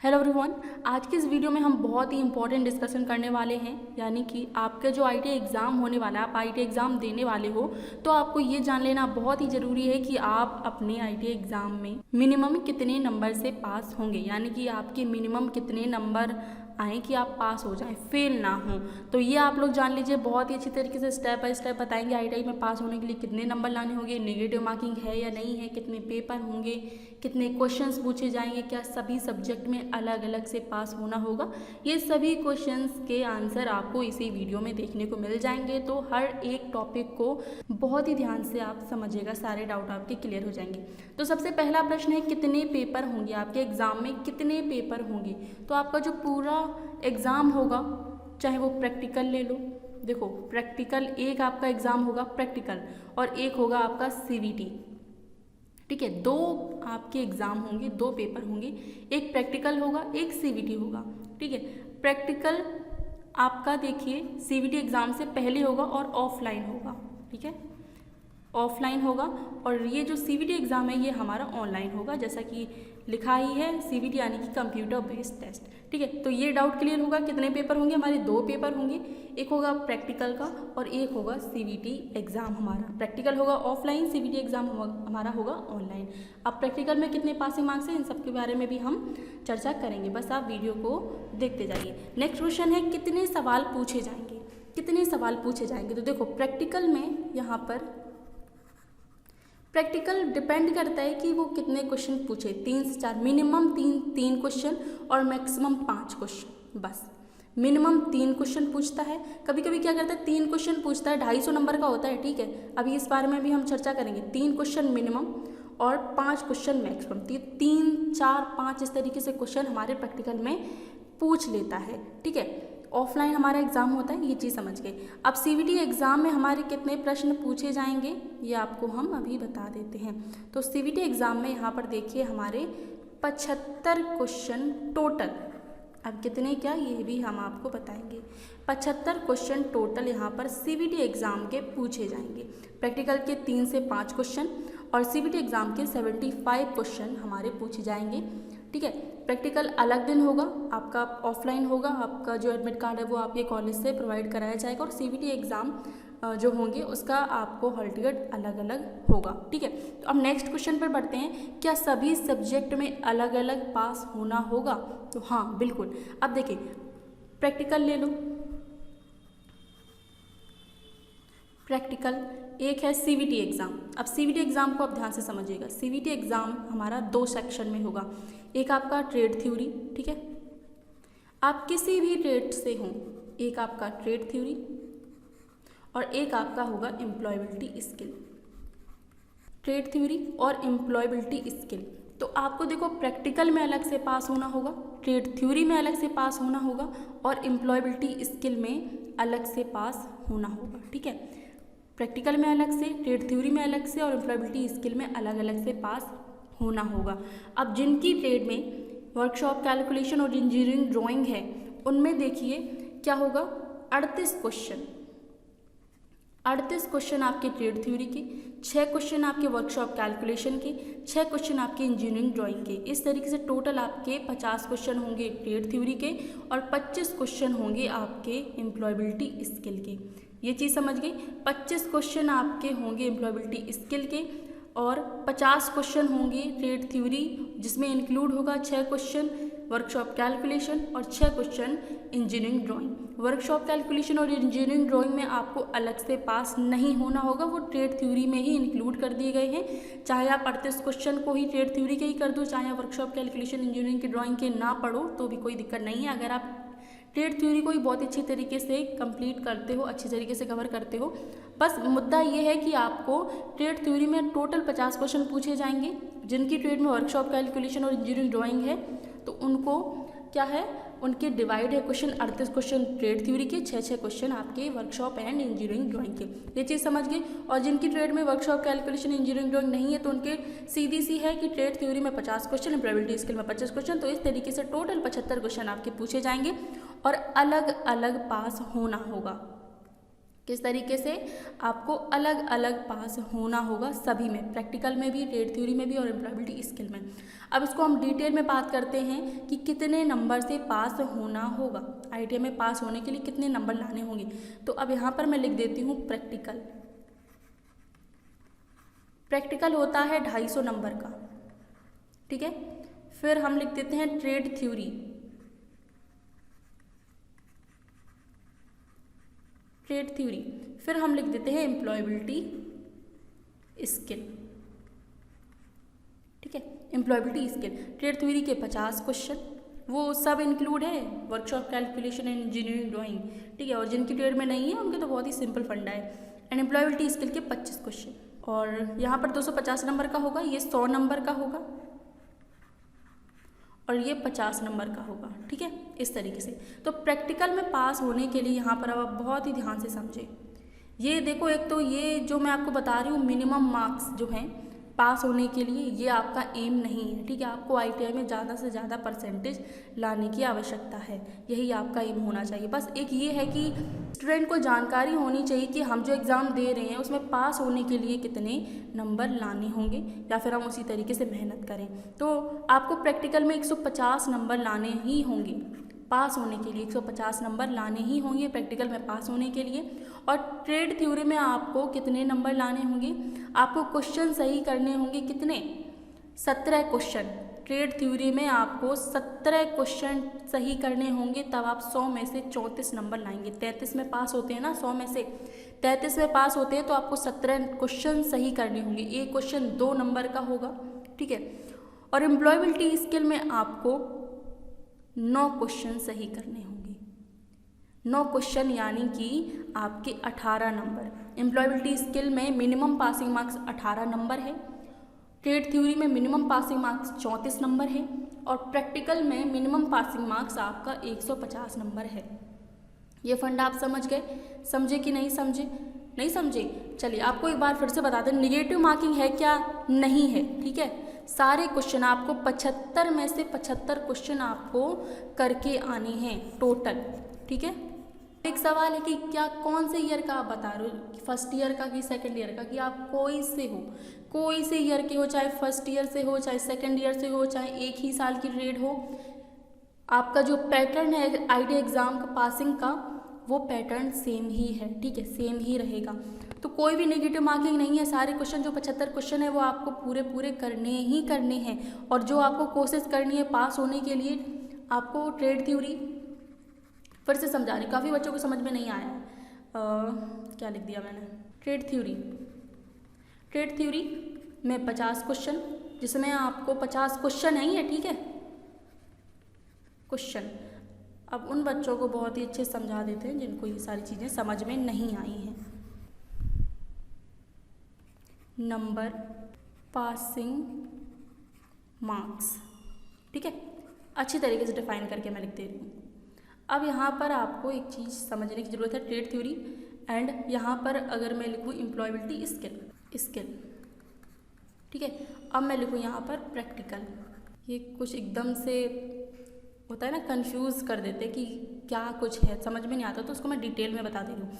Hello everyone, आज की इस वीडियो में हम बहुत ही इंपॉर्टेंट डिस्कशन करने वाले हैं। यानी कि आपका जो आईटी एग्ज़ाम होने वाला है, आप आईटी एग्ज़ाम देने वाले हो, तो आपको ये जान लेना बहुत ही ज़रूरी है कि आप अपने आईटी एग्ज़ाम में मिनिमम कितने नंबर से पास होंगे। यानी कि आपके मिनिमम कितने नंबर आए कि आप पास हो जाएं, फेल ना हो। तो ये आप लोग जान लीजिए, बहुत ही अच्छी तरीके से स्टेप बाय स्टेप बताएंगे आईटीआई में पास होने के लिए कितने नंबर लाने होंगे, नेगेटिव मार्किंग है या नहीं है, कितने पेपर होंगे, कितने क्वेश्चंस पूछे जाएंगे, क्या सभी सब्जेक्ट में अलग अलग से पास होना होगा। ये सभी क्वेश्चंस के आंसर आपको इसी वीडियो में देखने को मिल जाएंगे। तो हर एक टॉपिक को बहुत ही ध्यान से आप समझिएगा, सारे डाउट आपके क्लियर हो जाएंगे। तो सबसे पहला प्रश्न है, कितने पेपर होंगे आपके एग्ज़ाम में, कितने पेपर होंगे। तो आपका जो पूरा एग्ज़ाम होगा, चाहे वो प्रैक्टिकल ले लो, देखो प्रैक्टिकल एक आपका एग्ज़ाम होगा प्रैक्टिकल, और एक होगा आपका सीवीटी। ठीक है, दो आपके एग्ज़ाम होंगे, दो पेपर होंगे, एक प्रैक्टिकल होगा, एक सीवीटी होगा। ठीक है, प्रैक्टिकल आपका देखिए सीवीटी एग्ज़ाम से पहले होगा और ऑफलाइन होगा। ठीक है, ऑफलाइन होगा, और ये जो सीवीटी एग्ज़ाम है ये हमारा ऑनलाइन होगा, जैसा कि लिखा ही है सीवीटी यानी कि कंप्यूटर बेस्ड टेस्ट। ठीक है, तो ये डाउट क्लियर होगा, कितने पेपर होंगे हमारे, दो पेपर होंगे, एक होगा प्रैक्टिकल का और एक होगा सीवीटी एग्ज़ाम हमारा। प्रैक्टिकल होगा ऑफलाइन, सीवीटी एग्ज़ाम हमारा होगा ऑनलाइन। अब प्रैक्टिकल में कितने पासिंग मार्क्स हैं, इन सब के बारे में भी हम चर्चा करेंगे, बस आप वीडियो को देखते जाइए। नेक्स्ट क्वेश्चन है, कितने सवाल पूछे जाएंगे, कितने सवाल पूछे जाएंगे। तो देखो प्रैक्टिकल में यहाँ पर प्रैक्टिकल डिपेंड करता है कि वो कितने क्वेश्चन पूछे, 3 से 4, मिनिमम तीन क्वेश्चन और मैक्सिमम 5 क्वेश्चन, बस मिनिमम 3 क्वेश्चन पूछता है। कभी कभी क्या करता है 3 क्वेश्चन पूछता है, 250 नंबर का होता है। ठीक है, अभी इस बारे में भी हम चर्चा करेंगे। 3 क्वेश्चन मिनिमम और 5 क्वेश्चन मैक्सिमम, 3, 4, 5 इस तरीके से क्वेश्चन हमारे प्रैक्टिकल में पूछ लेता है। ठीक है, ऑफलाइन हमारा एग्ज़ाम होता है, ये चीज़ समझ गए। अब सीवीटी एग्ज़ाम में हमारे कितने प्रश्न पूछे जाएंगे ये आपको हम अभी बता देते हैं। तो सीवीटी एग्ज़ाम में यहाँ पर देखिए हमारे 75 क्वेश्चन टोटल, अब कितने क्या ये भी हम आपको बताएंगे। 75 क्वेश्चन टोटल यहाँ पर सीवीटी एग्ज़ाम के पूछे जाएंगे। प्रैक्टिकल के 3 से 5 क्वेश्चन और सीवीटी एग्ज़ाम के 75 क्वेश्चन हमारे पूछे जाएंगे। ठीक है, प्रैक्टिकल अलग दिन होगा आपका, ऑफलाइन होगा, आपका जो एडमिट कार्ड है वो आपके कॉलेज से प्रोवाइड कराया जाएगा, और सीवीटी एग्ज़ाम जो होंगे उसका आपको हॉल टिकट अलग अलग होगा। ठीक है, तो अब नेक्स्ट क्वेश्चन पर बढ़ते हैं, क्या सभी सब्जेक्ट में अलग अलग पास होना होगा। तो हाँ बिल्कुल। अब देखिए प्रैक्टिकल ले लो, प्रैक्टिकल एक है सीवीटी एग्ज़ाम। अब सीवीटी एग्ज़ाम को आप ध्यान से समझिएगा, सीवीटी एग्ज़ाम हमारा 2 सेक्शन में होगा। एक आपका ट्रेड थ्योरी, ठीक है, आप किसी भी ट्रेड से हों, एक आपका ट्रेड थ्योरी और एक आपका होगा एम्प्लॉयबिलिटी स्किल। ट्रेड थ्योरी और एम्प्लॉयबिलिटी स्किल, तो आपको देखो प्रैक्टिकल में अलग से पास होना होगा, ट्रेड थ्योरी में अलग से पास होना होगा, और एम्प्लॉयबिलिटी स्किल में अलग से पास होना होगा। ठीक है, प्रैक्टिकल में अलग से, ट्रेड थ्योरी में अलग से और एम्प्लॉयबिलिटी स्किल में अलग अलग से पास होना होगा। अब जिनकी ट्रेड में वर्कशॉप कैलकुलेशन और इंजीनियरिंग ड्राइंग है, उनमें देखिए क्या होगा, 38 क्वेश्चन आपके ट्रेड थ्योरी के, 6 क्वेश्चन आपके वर्कशॉप कैलकुलेशन के, 6 क्वेश्चन आपके इंजीनियरिंग ड्राइंग के। इस तरीके से टोटल आपके 50 क्वेश्चन होंगे ट्रेड थ्योरी के और 25 क्वेश्चन होंगे आपके एम्प्लॉयबिलिटी स्किल के। ये चीज़ समझ गई, 25 क्वेश्चन आपके होंगे एम्प्लॉयबिलिटी स्किल के और 50 क्वेश्चन होंगे ट्रेड थ्योरी, जिसमें इंक्लूड होगा 6 क्वेश्चन वर्कशॉप कैलकुलेशन और 6 question engineering drawing. Workshop calculation और इंजीनियरिंग ड्राइंग में आपको अलग से पास नहीं होना होगा, वो ट्रेड थ्योरी में ही इंक्लूड कर दिए गए हैं। चाहे आप 38 क्वेश्चन को ही ट्रेड थ्योरी के ही कर दो, चाहे वर्कशॉप कैलकुलेशन इंजीनियरिंग की ड्राइंग के ना पढ़ो तो भी कोई दिक्कत नहीं है। अगर आप ट्रेड थ्योरी को ही बहुत अच्छी तरीके से कंप्लीट करते हो, अच्छी तरीके से कवर करते हो, बस मुद्दा ये है कि आपको ट्रेड थ्योरी में टोटल 50 क्वेश्चन पूछे जाएंगे। जिनकी ट्रेड में वर्कशॉप कैलकुलेशन और इंजीनियरिंग ड्राइंग है तो उनको क्या है, उनके डिवाइड है क्वेश्चन, 38 क्वेश्चन ट्रेड थ्योरी के, 6 क्वेश्चन आपके वर्कशॉप एंड इंजीनियरिंग ड्राइंग के। ये चीज़ समझ गए। और जिनकी ट्रेड में वर्कशॉप कैलकुलेशन इंजीनियरिंग ड्राइंग नहीं है तो उनके सीधी सी है कि ट्रेड थ्योरी में 50 क्वेश्चन, एम्प्लॉयबिलिटी स्किल में 25 क्वेश्चन। तो इस तरीके से टोटल 75 क्वेश्चन आपके पूछे जाएंगे और अलग अलग पास होना होगा। किस तरीके से आपको अलग अलग पास होना होगा सभी में, प्रैक्टिकल में भी, ट्रेड थ्योरी में भी और एम्प्लॉयबिलिटी स्किल में। अब इसको हम डिटेल में बात करते हैं कि कितने नंबर से पास होना होगा, IIT में पास होने के लिए कितने नंबर लाने होंगे। तो अब यहाँ पर मैं लिख देती हूँ प्रैक्टिकल। प्रैक्टिकल होता है 250 नंबर का, ठीक है। फिर हम लिख देते हैं ट्रेड थ्योरी। ट्रेड थ्योरी फिर हम लिख देते हैं एम्प्लॉयबिलिटी स्किल, ठीक है। एम्प्लॉयबिलिटी स्किल ट्रेड थ्योरी के 50 क्वेश्चन, वो सब इंक्लूड है, वर्कशॉप, कैलकुलेशन, इंजीनियरिंग, ड्राइंग, ठीक है। और जिनकी ट्रेड में नहीं है उनके तो बहुत ही सिंपल फंडा है। एंड एम्प्लॉयबिलिटी स्किल के 25 क्वेश्चन, और यहाँ पर 250 नंबर का होगा, ये 100 नंबर का होगा और ये 50 नंबर का होगा, ठीक है, इस तरीके से। तो प्रैक्टिकल में पास होने के लिए यहाँ पर अब आप बहुत ही ध्यान से समझें। ये देखो, एक तो ये जो मैं आपको बता रही हूँ मिनिमम मार्क्स जो हैं पास होने के लिए, ये आपका एम नहीं है, ठीक है। आपको IIT में ज़्यादा से ज़्यादा परसेंटेज लाने की आवश्यकता है, यही आपका एम होना चाहिए। बस एक ये है कि स्टूडेंट को जानकारी होनी चाहिए कि हम जो एग्ज़ाम दे रहे हैं उसमें पास होने के लिए कितने नंबर लाने होंगे, या फिर हम उसी तरीके से मेहनत करें। तो आपको प्रैक्टिकल में 150 नंबर लाने ही होंगे पास होने के लिए, 150 नंबर लाने ही होंगे प्रैक्टिकल में पास होने के लिए। और ट्रेड थ्योरी में आपको कितने नंबर लाने होंगे, आपको क्वेश्चन सही करने होंगे, कितने, 17 क्वेश्चन। ट्रेड थ्योरी में आपको 17 क्वेश्चन सही करने होंगे, तब आप 100 में से 34 नंबर लाएंगे। 33 में पास होते हैं ना, 100 में से 33 में पास होते हैं, तो आपको 17 क्वेश्चन सही करने होंगे। एक क्वेश्चन 2 नंबर का होगा, ठीक है। और एम्प्लॉयबिलिटी स्किल में आपको 9 क्वेश्चन सही करने होंगे, 9 क्वेश्चन यानी कि आपके 18 नंबर। एम्प्लॉयबिलिटी स्किल में मिनिमम पासिंग मार्क्स 18 नंबर है, ट्रेड थ्योरी में मिनिमम पासिंग मार्क्स 34 नंबर है, और प्रैक्टिकल में मिनिमम पासिंग मार्क्स आपका 150 नंबर है। ये फंडा आप समझ गए, समझे कि नहीं समझे? नहीं समझे? चलिए आपको एक बार फिर से बता दें, निगेटिव मार्किंग है क्या? नहीं है, ठीक है। सारे क्वेश्चन आपको 75 में से 75 क्वेश्चन आपको करके आने हैं टोटल, ठीक है। एक सवाल है कि क्या कौन से ईयर का आप बता रहे हो, फर्स्ट ईयर का कि सेकंड ईयर का, कि आप कोई से हो, कोई से ईयर के हो, चाहे फर्स्ट ईयर से हो, चाहे सेकंड ईयर से हो, चाहे एक ही साल की ट्रेड हो, आपका जो पैटर्न है IIT एग्ज़ाम का पासिंग का, वो पैटर्न सेम ही है, ठीक है, सेम ही रहेगा। तो कोई भी नेगेटिव मार्किंग नहीं है। सारे क्वेश्चन जो 75 क्वेश्चन है वो आपको पूरे पूरे करने ही करने हैं। और जो आपको कोशिश करनी है पास होने के लिए, आपको ट्रेड थ्योरी फिर से समझा रही, काफ़ी बच्चों को समझ में नहीं आया। क्या लिख दिया मैंने, ट्रेड थ्योरी में 50 क्वेश्चन, जिसमें आपको 50 क्वेश्चन नहीं है, ठीक है, क्वेश्चन। अब उन बच्चों को बहुत ही अच्छे समझा देते हैं जिनको ये सारी चीज़ें समझ में नहीं आई हैं। नंबर, पासिंग मार्क्स, ठीक है, अच्छी तरीके से डिफाइन करके मैं लिख दे रही हूँ। अब यहाँ पर आपको एक चीज़ समझने की ज़रूरत है, ट्रेड थ्योरी एंड यहाँ पर अगर मैं लिखूँ एम्प्लॉयबिलिटी स्किल, ठीक है। अब मैं लिखूँ यहाँ पर प्रैक्टिकल। ये कुछ एकदम से होता है ना, कंफ्यूज कर देते कि क्या कुछ है, समझ में नहीं आता, तो उसको मैं डिटेल में बता दे रही हूँ।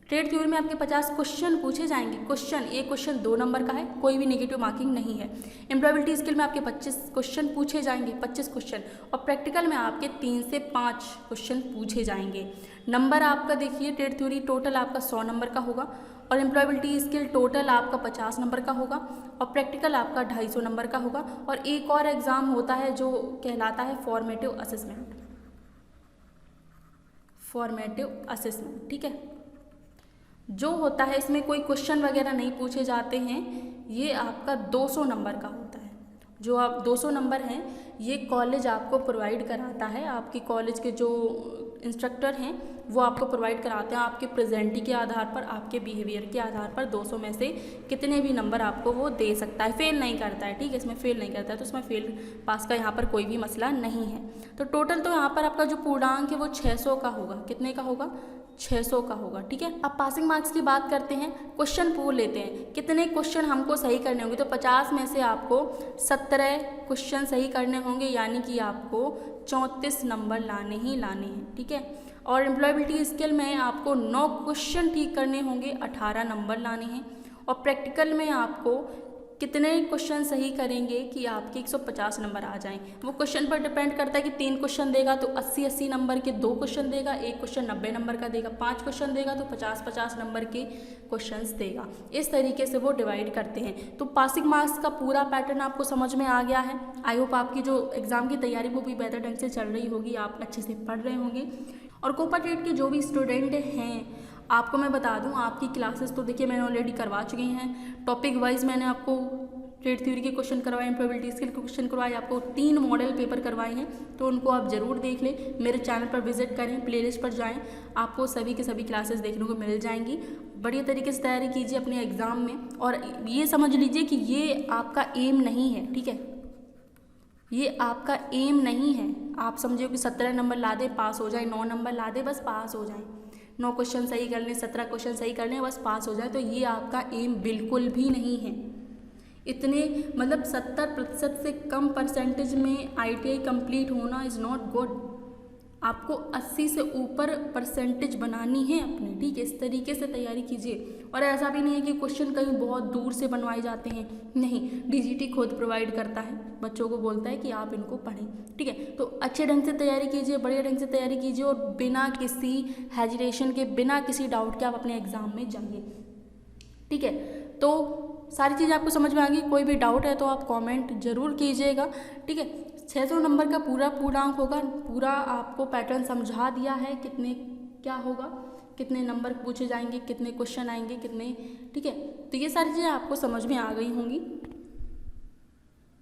ट्रेड थ्योरी में आपके 50 क्वेश्चन पूछे जाएंगे, क्वेश्चन, एक क्वेश्चन 2 नंबर का है, कोई भी नेगेटिव मार्किंग नहीं है। एम्प्लॉयबिलिटी स्किल में आपके 25 क्वेश्चन पूछे जाएंगे, 25 क्वेश्चन, और प्रैक्टिकल में आपके 3 से 5 क्वेश्चन पूछे जाएंगे। नंबर आपका देखिए, ट्रेड थ्योरी टोटल आपका 100 नंबर का होगा, और एम्प्लॉयबिलिटी स्किल टोटल आपका 50 नंबर का होगा, और प्रैक्टिकल आपका 250 नंबर का होगा। और एक और एग्ज़ाम होता है जो कहलाता है फॉर्मेटिव असेसमेंट, ठीक है, जो होता है इसमें कोई क्वेश्चन वगैरह नहीं पूछे जाते हैं। ये आपका 200 नंबर का होता है। जो आप 200 नंबर हैं ये कॉलेज आपको प्रोवाइड कराता है, आपकी कॉलेज के जो इंस्ट्रक्टर हैं वो आपको प्रोवाइड कराते हैं। आपके प्रेजेंटी के आधार पर, आपके बिहेवियर के आधार पर 200 में से कितने भी नंबर आपको वो दे सकता है, फेल नहीं करता है, ठीक है, इसमें फेल नहीं करता है, तो इसमें फेल पास का यहाँ पर कोई भी मसला नहीं है। तो टोटल तो यहाँ पर आपका जो पूर्णांक है वो 600 का होगा, कितने का होगा, 600 का होगा। ठीक है, अब पासिंग मार्क्स की बात करते हैं। क्वेश्चन पूछ लेते हैं, कितने क्वेश्चन हमको सही करने होंगे। तो 50 में से आपको 17 क्वेश्चन सही करने होंगे, यानी कि आपको 34 नंबर लाने ही लाने हैं। ठीक है, और एम्प्लॉयबिलिटी स्किल में आपको 9 क्वेश्चन ठीक करने होंगे, 18 नंबर लाने हैं। और प्रैक्टिकल में आपको कितने क्वेश्चन सही करेंगे कि आपके 150 नंबर आ जाएं। वो क्वेश्चन पर डिपेंड करता है कि 3 क्वेश्चन देगा तो 80-80 नंबर के 2 क्वेश्चन देगा, 1 क्वेश्चन 90 नंबर का देगा, 5 क्वेश्चन देगा तो 50-50 नंबर के क्वेश्चंस देगा। इस तरीके से वो डिवाइड करते हैं। तो पासिंग मार्क्स का पूरा पैटर्न आपको समझ में आ गया है। आई होप आपकी जो एग्ज़ाम की तैयारी वो भी बेहतर ढंग से चल रही होगी, आप अच्छे से पढ़ रहे होंगे। और कोपा टेट के जो भी स्टूडेंट हैं, आपको मैं बता दूं, आपकी क्लासेस तो देखिए मैंने ऑलरेडी करवा चुकी हैं। टॉपिक वाइज मैंने आपको ट्रेड थ्योरी के क्वेश्चन करवाए, एम्प्लॉयबिलिटी स्किल के क्वेश्चन करवाए, आपको 3 मॉडल पेपर करवाए हैं, तो उनको आप ज़रूर देख लें। मेरे चैनल पर विजिट करें, प्लेलिस्ट पर जाएं, आपको सभी के सभी क्लासेस देखने को मिल जाएंगी। बढ़िया तरीके से तैयारी कीजिए अपने एग्ज़ाम में, और ये समझ लीजिए कि ये आपका एम नहीं है। ठीक है, ये आपका एम नहीं है। आप समझो कि 17 नंबर ला दे पास हो जाए, 9 नंबर ला दे बस पास हो जाए, 9 क्वेश्चन सही कर लें, 17 क्वेश्चन सही कर लें, बस पास हो जाए, तो ये आपका एम बिल्कुल भी नहीं है। इतने मतलब 70% से कम परसेंटेज में ITI कंप्लीट होना इज़ नॉट गुड। आपको 80 से ऊपर परसेंटेज बनानी है अपने। ठीक है, इस तरीके से तैयारी कीजिए। और ऐसा भी नहीं है कि क्वेश्चन कहीं बहुत दूर से बनवाए जाते हैं, नहीं, DGT खुद प्रोवाइड करता है, बच्चों को बोलता है कि आप इनको पढ़ें। ठीक है, तो अच्छे ढंग से तैयारी कीजिए, बढ़िया ढंग से तैयारी कीजिए, और बिना किसी हेजिटेशन के, बिना किसी डाउट के आप अपने एग्ज़ाम में जाइए। ठीक है, तो सारी चीज़ आपको समझ में आ गई। कोई भी डाउट है तो आप कमेंट जरूर कीजिएगा। ठीक है, 600 नंबर का पूरा पूर्णांक होगा, पूरा आपको पैटर्न समझा दिया है, कितने क्या होगा, कितने नंबर पूछे जाएंगे, कितने क्वेश्चन आएंगे, कितने। ठीक है, तो ये सारी चीज़ें आपको समझ में आ गई होंगी।